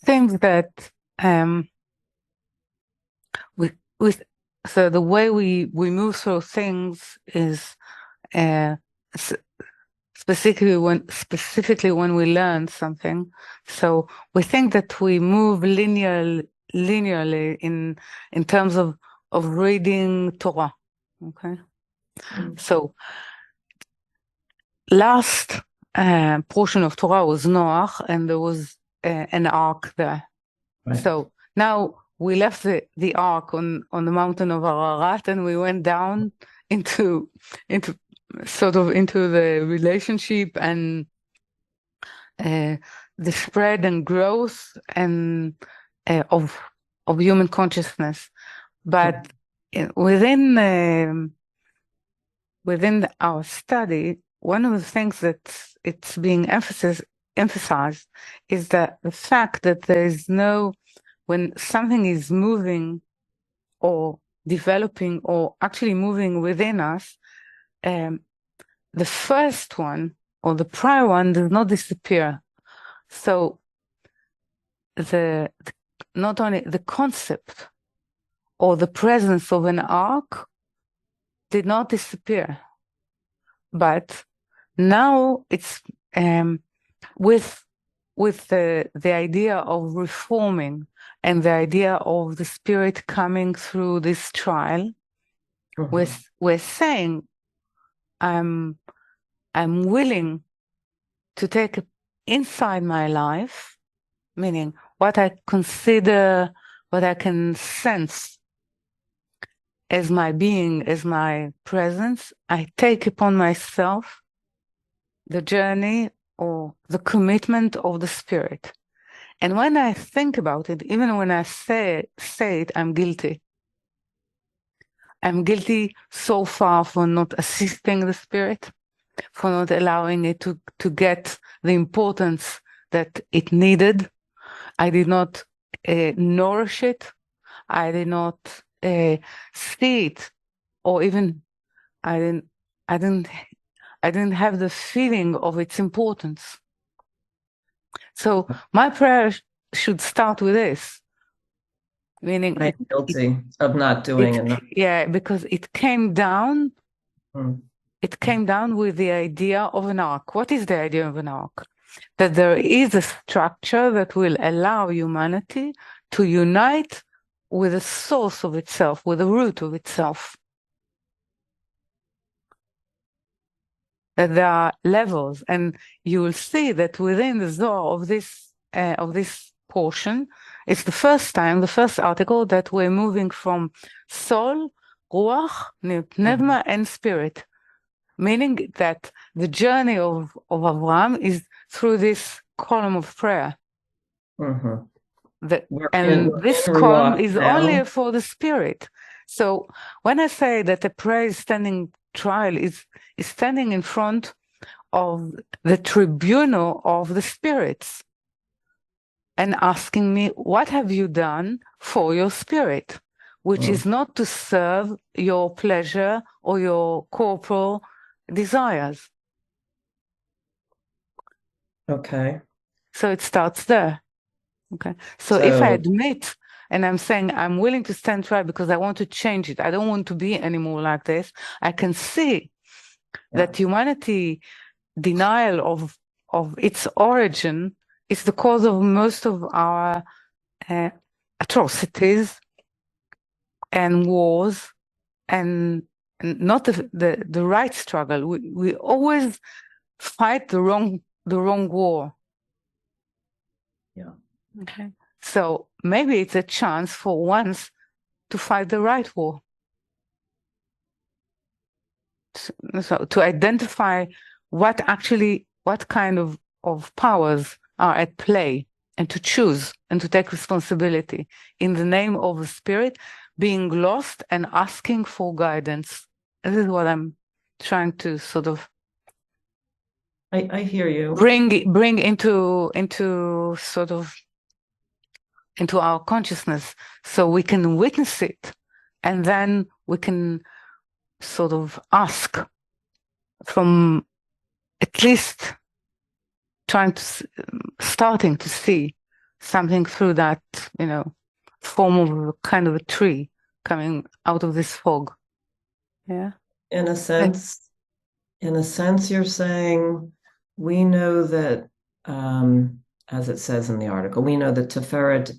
think that we so the way we move through things is specifically when we learn something. So we think that we move linearly in terms of reading Torah. Okay. So last portion of Torah was Noach, and there was an ark there. Right. So now we left the ark on the mountain of Ararat, and we went down into the relationship and the spread and growth and of human consciousness. But within our study, one of the things that it's being emphasized is that the fact that there is when something is moving or developing or actually moving within us, the first one or the prior one does not disappear. So not only the concept or the presence of an ark did not disappear, but now it's with the idea of reforming and the idea of the Spirit coming through this trial, we're saying, I'm willing to take inside my life, meaning what I consider, what I can sense as my being, as my presence, I take upon myself the journey or the commitment of the Spirit. And when I think about it, even when I say it, I'm guilty. I'm guilty so far for not assisting the Spirit, for not allowing it to get the importance that it needed. I did not nourish it. I did not see it, or even I didn't have the feeling of its importance. So my prayer should start with this, meaning I'm guilty of not doing enough. Yeah, because it came down. It came down with the idea of an ark. What is the idea of an ark? That there is a structure that will allow humanity to unite with the source of itself, with the root of itself. That there are levels, and you will see that within the Zohar of this portion, it's the first article that we're moving from soul, ruach, pneuma, and spirit, meaning that the journey of Abraham is through this column of prayer. This column is only for the spirit. So when I say that the prayer is standing trial, is standing in front of the tribunal of the spirits and asking me, what have you done for your spirit? Which is not to serve your pleasure or your corporal desires. Okay. So it starts there. Okay. So if I admit and I'm saying I'm willing to stand trial because I want to change it, I don't want to be anymore like this, I can see that humanity denial of its origin is the cause of most of our atrocities and wars and not the right struggle. We always fight the wrong war. Yeah. Okay. So maybe it's a chance for once to fight the right war. So to identify what kind of powers are at play, and to choose and to take responsibility in the name of the Spirit, being lost and asking for guidance. This is what I'm trying to sort of I hear you. Bring into sort of into our consciousness, so we can witness it, and then we can sort of ask from at least starting to see something through that, form of a kind of a tree coming out of this fog. Yeah. In a sense, you're saying we know that, as it says in the article, we know that Tiferet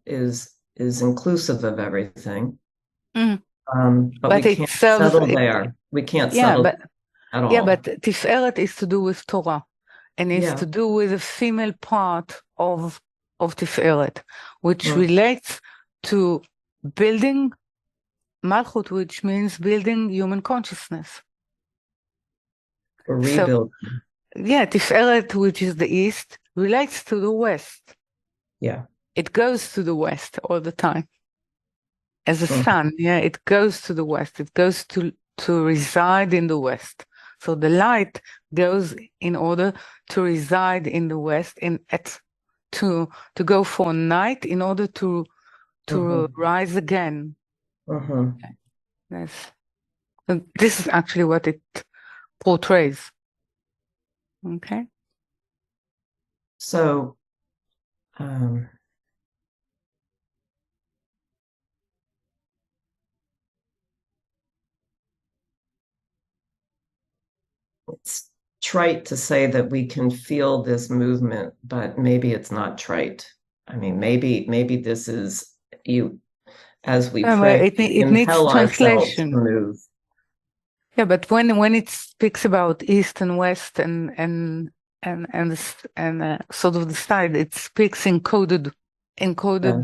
is inclusive of everything. Mm. But But we it can't serves settle there. We can't settle at all. Yeah, but Tiferet is to do with Torah, and it's Yeah. to do with the female part of Tiferet, which Mm. relates to building Malchut, which means building human consciousness. Or rebuild. Yeah, Tiferet, which is the east, relates to the west. Yeah. It goes to the west all the time. As a sun, yeah, it goes to the west. It goes to reside in the west. So the light goes in order to reside in the west, to go for night in order to rise again. Yes. And this is actually what it portrays. Okay. So, it's trite to say that we can feel this movement, but maybe it's not trite. I mean, maybe this is you, as we pray, It needs impel ourselves to translation. move. Yeah, but when it speaks about east and west and sort of the side, it speaks in coded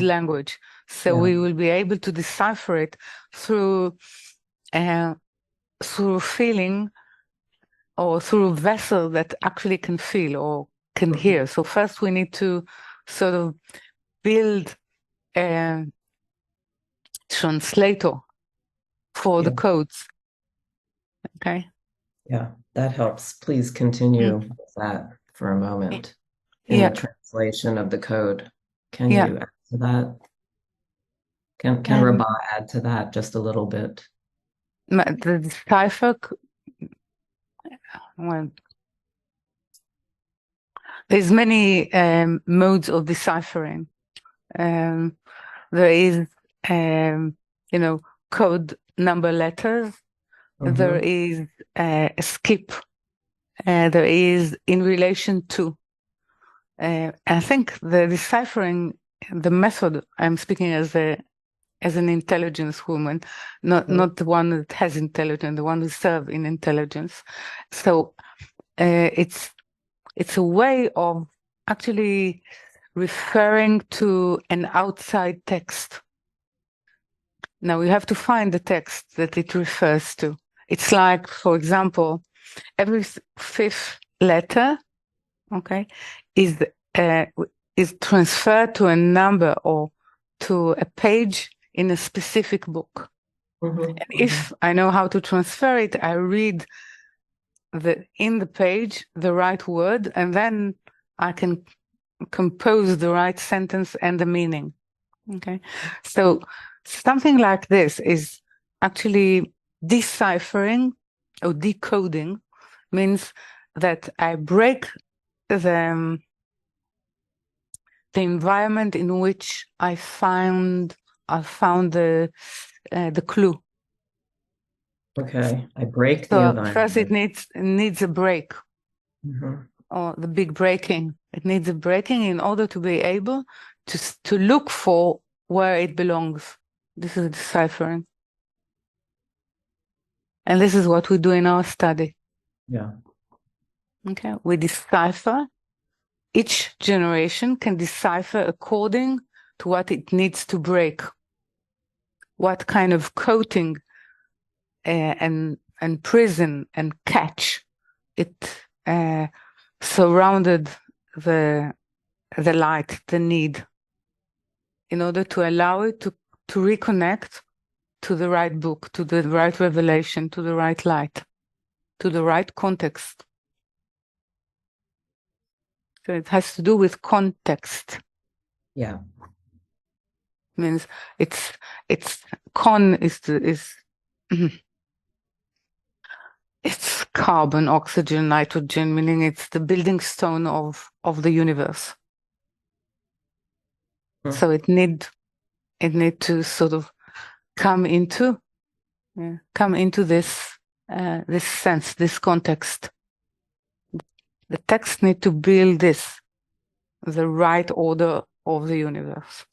language. So we will be able to decipher it through feeling, or through a vessel that actually can feel or can hear. So first we need to sort of build a translator for the codes. Okay. Yeah, that helps. Please continue with that for a moment in the translation of the code. Can you add to that? Can Rabah add to that just a little bit? The decipher, well, there's many modes of deciphering. There is, code number letters. There is a skip. There is in relation to. I think the deciphering, the method, I'm speaking as an intelligence woman, not the one that has intelligence, the one who serves in intelligence. So it's a way of actually referring to an outside text. Now we have to find the text that it refers to. It's like, for example, every fifth letter, okay, is transferred to a number or to a page in a specific book. And if I know how to transfer it, I read in the page the right word, and then I can compose the right sentence and the meaning. Okay, so something like this is actually deciphering or decoding, means that I break the environment in which I found the clue. Okay, I break the environment. First it needs a break, or the big breaking. It needs a breaking in order to be able to look for where it belongs. This is deciphering. And this is what we do in our study. Yeah. Okay, we decipher. Each generation can decipher according to what it needs to break. What kind of coating and prison and catch it surrounded the light, the need, in order to allow it to reconnect to the right book, to the right revelation, to the right light, to the right context. So it has to do with context. Yeah. Means it's con is it's carbon, oxygen, nitrogen, meaning it's the building stone of the universe. So it need to sort of come into this this sense, this context. The text need to build this, the right order of the universe.